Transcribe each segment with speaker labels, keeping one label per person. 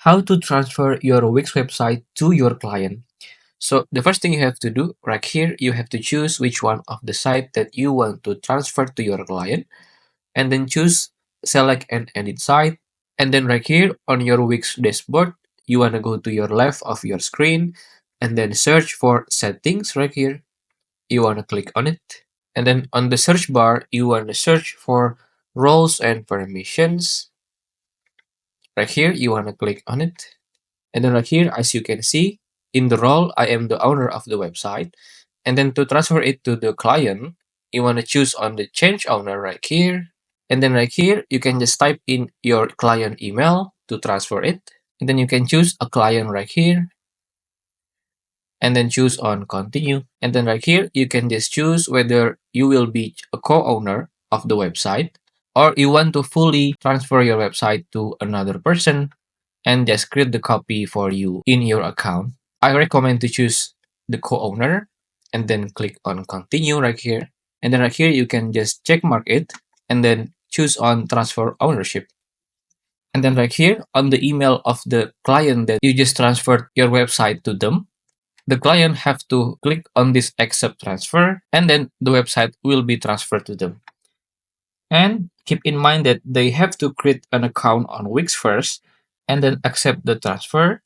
Speaker 1: how to transfer your Wix website to your client. So the first thing you have to do right here, you have to choose which one of the site that you want to transfer to your client, and then choose select and edit site. And then right here on your Wix dashboard, you want to go to your left of your screen and then search for settings right here. You want to click on it. And then on the search bar, you want to search for roles and permissions. Right here, you want to click on it. And then right here, as you can see, in the role, I am the owner of the website. And then to transfer it to the client, you want to choose on the change owner right here. And then right here, you can just type in your client email to transfer it. And then you can choose a client right here. And then choose on continue. And then right here, you can just choose whether you will be a co-owner of the website or you want to fully transfer your website to another person and just create the copy for you in your account. I recommend to choose the co-owner and then click on continue right here. And then right here, you can just check mark it and then choose on transfer ownership. And then right here on the email of the client that you just transferred your website to them, the client have to click on this accept transfer and then the website will be transferred to them. And keep in mind that they have to create an account on Wix first and then accept the transfer.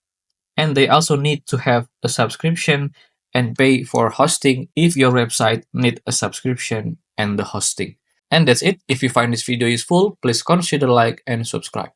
Speaker 1: And they also need to have a subscription and pay for hosting if your website need a subscription and the hosting. And that's it. If you find this video useful, please consider like and subscribe.